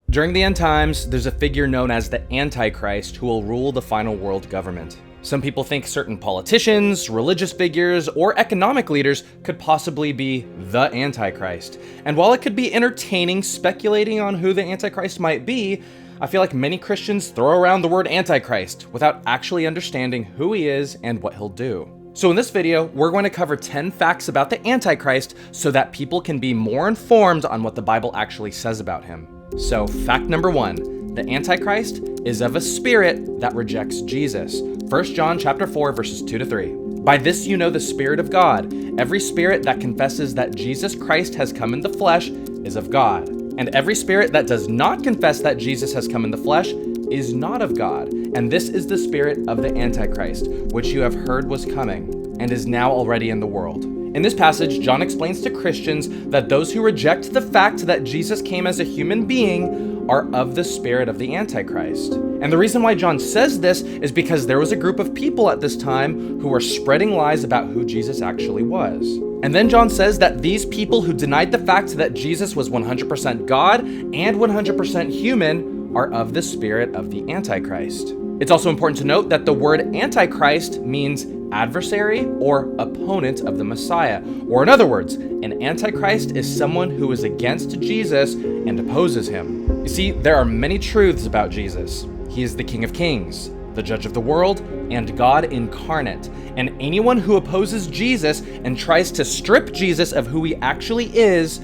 During the end times, there's a figure known as the Antichrist who will rule the final world government. Some people think certain politicians, religious figures, or economic leaders could possibly be the Antichrist. And while it could be entertaining speculating on who the Antichrist might be, I feel like many Christians throw around the word Antichrist without actually understanding who he is and what he'll do. So in this video, we're going to cover 10 facts about the Antichrist so that people can be more informed on what the Bible actually says about him. So fact number 1, the Antichrist is of a spirit that rejects Jesus. 1 John chapter 4 verses 2-3. By this you know the Spirit of God. Every spirit that confesses that Jesus Christ has come in the flesh is of God. And every spirit that does not confess that Jesus has come in the flesh is not of God. And this is the spirit of the Antichrist, which you have heard was coming, and is now already in the world. In this passage, John explains to Christians that those who reject the fact that Jesus came as a human being are of the spirit of the Antichrist. And the reason why John says this is because there was a group of people at this time who were spreading lies about who Jesus actually was. And then John says that these people who denied the fact that Jesus was 100% God and 100% human are of the spirit of the Antichrist. It's also important to note that the word Antichrist means adversary or opponent of the Messiah. Or in other words, an Antichrist is someone who is against Jesus and opposes him. You see, there are many truths about Jesus. He is the King of Kings, the Judge of the world, and God incarnate. And anyone who opposes Jesus and tries to strip Jesus of who he actually is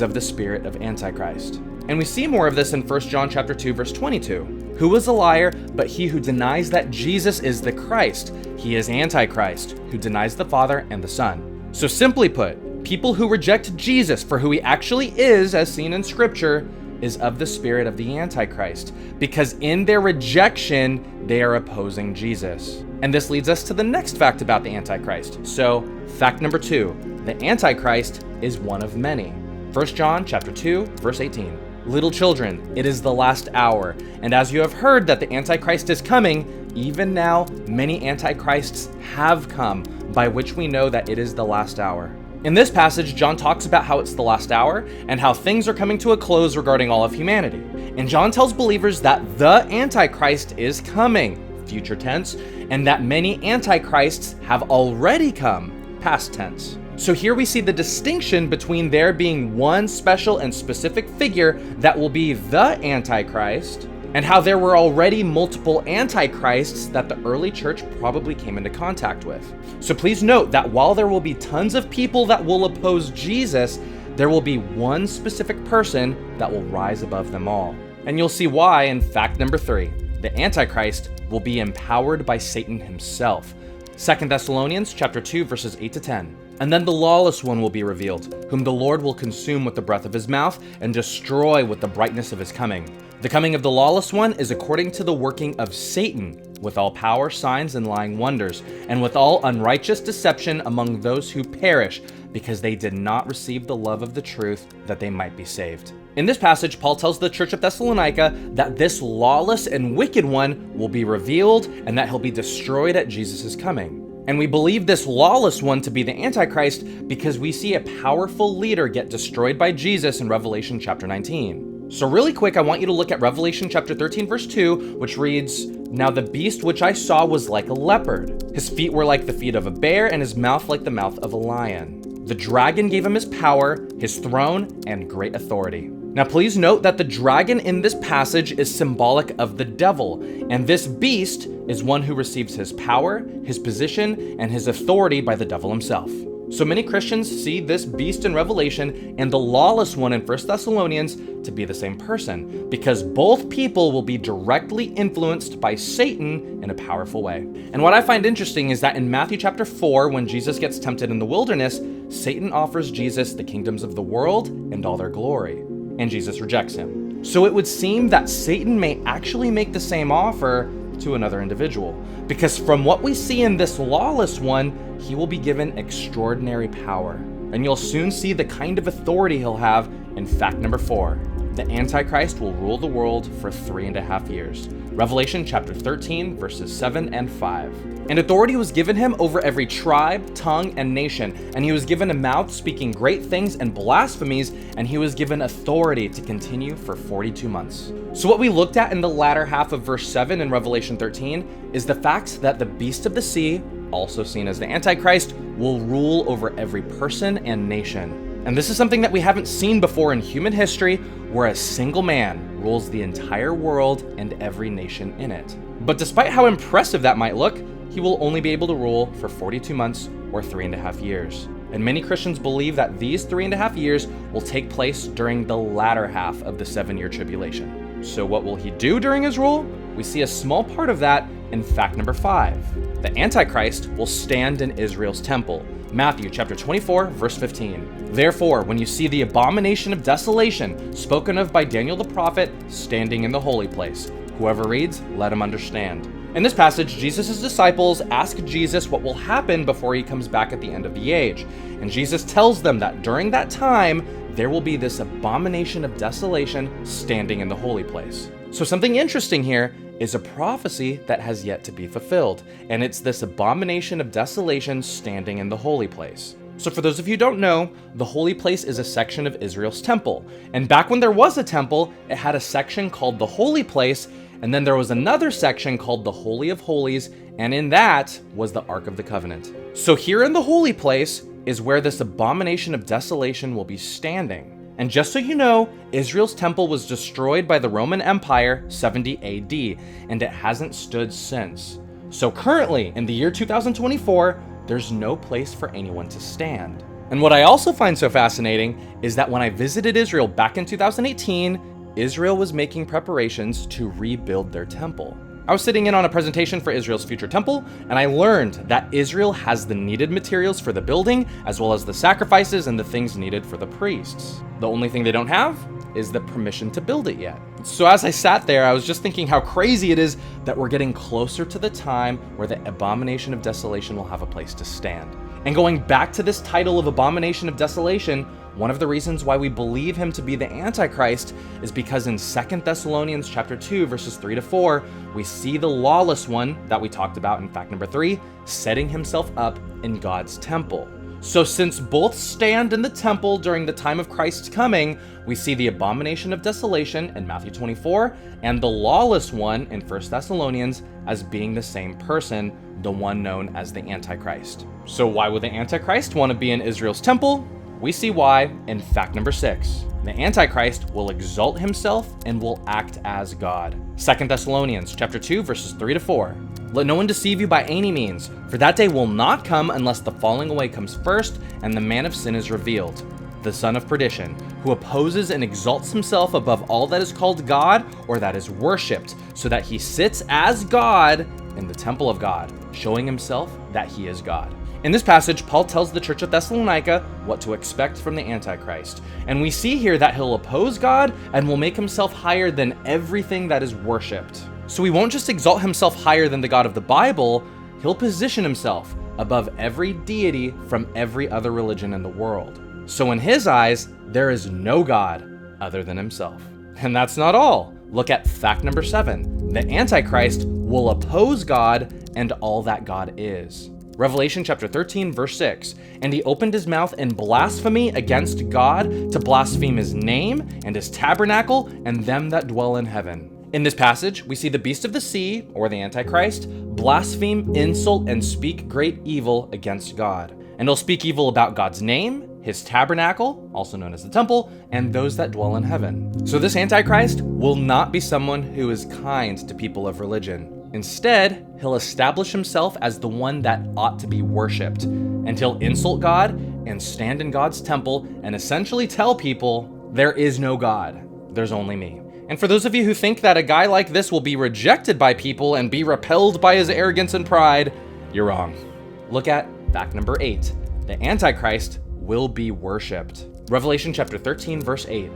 of the spirit of Antichrist. And we see more of this in 1 John chapter 2 verse 22. Who is a liar but he who denies that Jesus is the Christ? He is Antichrist, who denies the Father and the Son. So simply put, people who reject Jesus for who he actually is, as seen in Scripture, is of the spirit of the Antichrist, because in their rejection, they are opposing Jesus. And this leads us to the next fact about the Antichrist. So, fact number 2, the Antichrist is one of many. 1 John chapter 2, verse 18. Little children, it is the last hour, and as you have heard that the Antichrist is coming, even now many Antichrists have come, by which we know that it is the last hour. In this passage, John talks about how it's the last hour and how things are coming to a close regarding all of humanity. And John tells believers that the Antichrist is coming, future tense, and that many Antichrists have already come, past tense. So here we see the distinction between there being one special and specific figure that will be the Antichrist, and how there were already multiple Antichrists that the early church probably came into contact with. So please note that while there will be tons of people that will oppose Jesus, there will be one specific person that will rise above them all. And you'll see why in fact number 3. The Antichrist will be empowered by Satan himself. 2 Thessalonians chapter 2 verses 8-10. And then the lawless one will be revealed, whom the Lord will consume with the breath of his mouth and destroy with the brightness of his coming. The coming of the lawless one is according to the working of Satan, with all power, signs, and lying wonders, and with all unrighteous deception among those who perish, because they did not receive the love of the truth, that they might be saved. In this passage, Paul tells the church of Thessalonica that this lawless and wicked one will be revealed and that he'll be destroyed at Jesus' coming. And we believe this lawless one to be the Antichrist because we see a powerful leader get destroyed by Jesus in Revelation chapter 19. So really quick, I want you to look at Revelation chapter 13 verse 2, which reads, Now the beast which I saw was like a leopard. His feet were like the feet of a bear, and his mouth like the mouth of a lion. The dragon gave him his power, his throne, and great authority. Now please note that the dragon in this passage is symbolic of the devil, and this beast is one who receives his power, his position, and his authority by the devil himself. So many Christians see this beast in Revelation and the lawless one in 1 Thessalonians to be the same person, because both people will be directly influenced by Satan in a powerful way. And what I find interesting is that in Matthew chapter 4, when Jesus gets tempted in the wilderness, Satan offers Jesus the kingdoms of the world and all their glory, and Jesus rejects him. So it would seem that Satan may actually make the same offer to another individual, because from what we see in this lawless one, he will be given extraordinary power. And you'll soon see the kind of authority he'll have in fact number 4. The Antichrist will rule the world for 3.5 years. Revelation chapter 13, verses 7 and 5. And authority was given him over every tribe, tongue, and nation, and he was given a mouth speaking great things and blasphemies, and he was given authority to continue for 42 months. So what we looked at in the latter half of verse 7 in Revelation 13 is the fact that the beast of the sea, also seen as the Antichrist, will rule over every person and nation. And this is something that we haven't seen before in human history, where a single man rules the entire world and every nation in it. But despite how impressive that might look, he will only be able to rule for 42 months or 3.5 years. And many Christians believe that these 3.5 years will take place during the latter half of the 7-year tribulation. So what will he do during his rule? We see a small part of that in fact number 5. The Antichrist will stand in Israel's temple. Matthew chapter 24, verse 15. Therefore, when you see the abomination of desolation spoken of by Daniel the prophet standing in the holy place, whoever reads, let him understand. In this passage, Jesus' disciples ask Jesus what will happen before he comes back at the end of the age. And Jesus tells them that during that time, there will be this abomination of desolation standing in the holy place. So something interesting here is a prophecy that has yet to be fulfilled, and it's this abomination of desolation standing in the holy place. So for those of you who don't know, the holy place is a section of Israel's temple. And back when there was a temple, it had a section called the holy place, and then there was another section called the Holy of Holies, and in that was the Ark of the Covenant. So here in the holy place is where this abomination of desolation will be standing. And just so you know, Israel's temple was destroyed by the Roman Empire 70 AD, and it hasn't stood since. So currently, in the year 2024, there's no place for anyone to stand. And what I also find so fascinating is that when I visited Israel back in 2018, Israel was making preparations to rebuild their temple. I was sitting in on a presentation for Israel's future temple, and I learned that Israel has the needed materials for the building, as well as the sacrifices and the things needed for the priests. The only thing they don't have is the permission to build it yet. So as I sat there, I was just thinking how crazy it is that we're getting closer to the time where the abomination of desolation will have a place to stand. And going back to this title of abomination of desolation, one of the reasons why we believe him to be the Antichrist is because in 2 Thessalonians chapter 2, verses 3 to 4, we see the lawless one that we talked about in fact number 3, setting himself up in God's temple. So since both stand in the temple during the time of Christ's coming, we see the abomination of desolation in Matthew 24 and the lawless one in 1 Thessalonians as being the same person, the one known as the Antichrist. So why would the Antichrist want to be in Israel's temple? We see why in fact number 6. The Antichrist will exalt himself and will act as God. 2 Thessalonians chapter 2, verses 3 to 4. Let no one deceive you by any means, for that day will not come unless the falling away comes first and the man of sin is revealed, the son of perdition, who opposes and exalts himself above all that is called God or that is worshipped, so that he sits as God in the temple of God, showing himself that he is God. In this passage, Paul tells the church of Thessalonica what to expect from the Antichrist. And we see here that he'll oppose God and will make himself higher than everything that is worshipped. So he won't just exalt himself higher than the God of the Bible, he'll position himself above every deity from every other religion in the world. So in his eyes, there is no God other than himself. And that's not all. Look at fact number 7. The Antichrist will oppose God and all that God is. Revelation chapter 13, verse 6. And he opened his mouth in blasphemy against God to blaspheme his name and his tabernacle and them that dwell in heaven. In this passage, we see the beast of the sea, or the Antichrist, blaspheme, insult, and speak great evil against God. And he'll speak evil about God's name, his tabernacle, also known as the temple, and those that dwell in heaven. So this Antichrist will not be someone who is kind to people of religion. Instead, he'll establish himself as the one that ought to be worshipped, and he'll insult God and stand in God's temple and essentially tell people, there is no God, there's only me. And for those of you who think that a guy like this will be rejected by people and be repelled by his arrogance and pride, you're wrong. Look at fact number 8. The Antichrist will be worshipped. Revelation chapter 13, verse 8.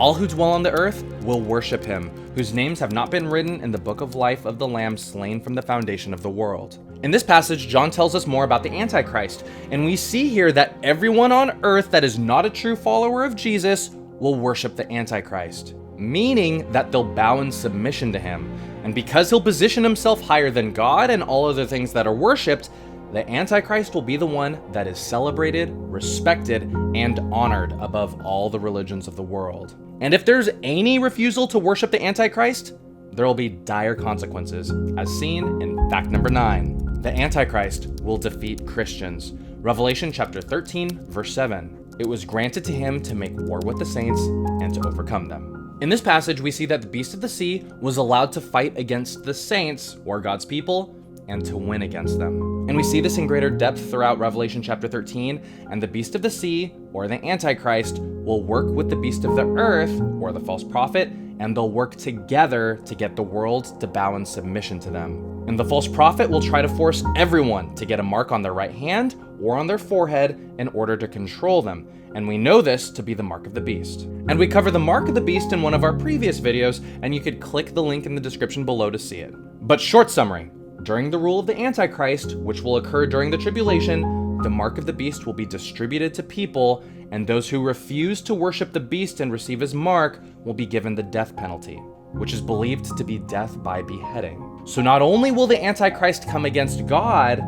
All who dwell on the earth will worship him, whose names have not been written in the book of life of the Lamb slain from the foundation of the world. In this passage, John tells us more about the Antichrist, and we see here that everyone on earth that is not a true follower of Jesus will worship the Antichrist. meaning that they'll bow in submission to him. And because he'll position himself higher than God and all other things that are worshipped, the Antichrist will be the one that is celebrated, respected, and honored above all the religions of the world. And if there's any refusal to worship the Antichrist, there will be dire consequences, as seen in fact number 9. The Antichrist will defeat Christians. Revelation chapter 13, verse 7. It was granted to him to make war with the saints and to overcome them. In this passage, we see that the beast of the sea was allowed to fight against the saints, or God's people, and to win against them. And we see this in greater depth throughout Revelation chapter 13, and the beast of the sea, or the Antichrist, will work with the beast of the earth, or the false prophet, and they'll work together to get the world to bow in submission to them. And the false prophet will try to force everyone to get a mark on their right hand or on their forehead in order to control them. And we know this to be the mark of the beast. And we cover the mark of the beast in one of our previous videos, and you could click the link in the description below to see it. But short summary, during the rule of the Antichrist, which will occur during the tribulation, the mark of the beast will be distributed to people, and those who refuse to worship the beast and receive his mark will be given the death penalty, which is believed to be death by beheading. So not only will the Antichrist come against God,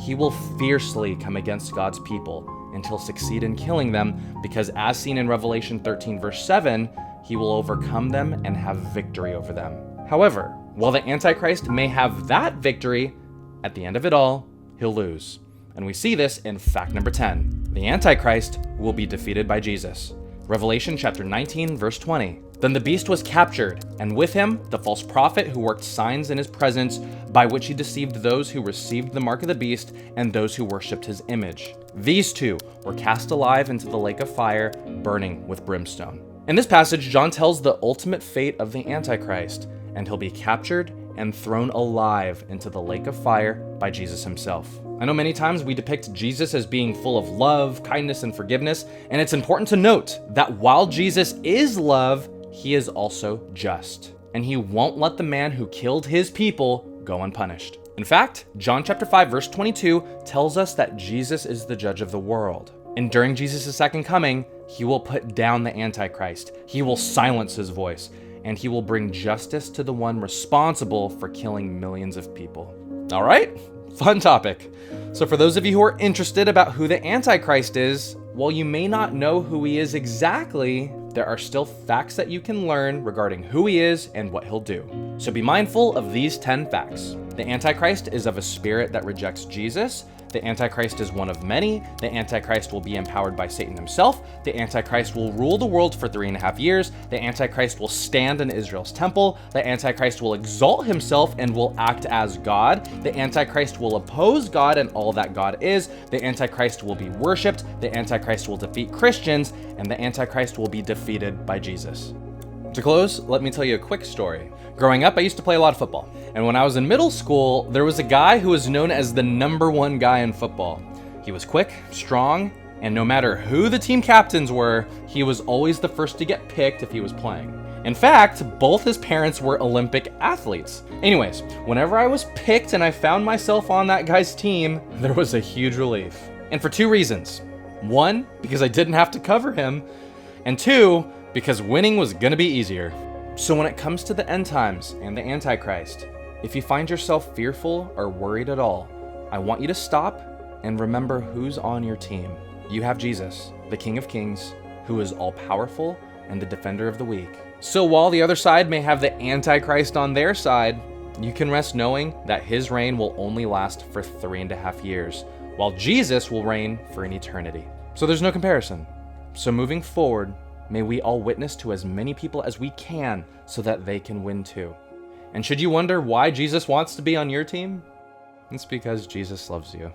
he will fiercely come against God's people, and he'll succeed in killing them, because as seen in Revelation 13 verse 7, he will overcome them and have victory over them. However, while the Antichrist may have that victory, at the end of it all, he'll lose. And we see this in fact number 10. The Antichrist will be defeated by Jesus. Revelation chapter 19, verse 20. Then the beast was captured, and with him the false prophet who worked signs in his presence, by which he deceived those who received the mark of the beast and those who worshipped his image. These two were cast alive into the lake of fire, burning with brimstone. In this passage, John tells the ultimate fate of the Antichrist, and he'll be captured and thrown alive into the lake of fire by Jesus himself. I know many times we depict Jesus as being full of love, kindness, and forgiveness, and it's important to note that while Jesus is love, he is also just, and he won't let the man who killed his people go unpunished. In fact, John chapter 5 verse 22 tells us that Jesus is the judge of the world. And during Jesus' second coming, he will put down the Antichrist. He will silence his voice, and he will bring justice to the one responsible for killing millions of people. All right, fun topic. So for those of you who are interested about who the Antichrist is, while you may not know who he is exactly, there are still facts that you can learn regarding who he is and what he'll do. So be mindful of these 10 facts. The Antichrist is of a spirit that rejects Jesus. The Antichrist is one of many. The Antichrist will be empowered by Satan himself. The Antichrist will rule the world for 3.5 years. The Antichrist will stand in Israel's temple. The Antichrist will exalt himself and will act as God. The Antichrist will oppose God and all that God is. The Antichrist will be worshipped. The Antichrist will defeat Christians, and the Antichrist will be defeated by Jesus. To close, let me tell you a quick story. Growing up, I used to play a lot of football. And when I was in middle school, there was a guy who was known as the #1 guy in football. He was quick, strong, and no matter who the team captains were, he was always the first to get picked if he was playing. In fact, both his parents were Olympic athletes. Anyways, whenever I was picked and I found myself on that guy's team, there was a huge relief. And for 2 reasons. 1, because I didn't have to cover him, and 2, because winning was gonna be easier. So when it comes to the end times and the Antichrist, if you find yourself fearful or worried at all, I want you to stop and remember who's on your team. You have Jesus, the King of Kings, who is all-powerful and the defender of the weak. So while the other side may have the Antichrist on their side, you can rest knowing that his reign will only last for 3.5 years, while Jesus will reign for an eternity. So there's no comparison. So moving forward, may we all witness to as many people as we can so that they can win too. And should you wonder why Jesus wants to be on your team? It's because Jesus loves you.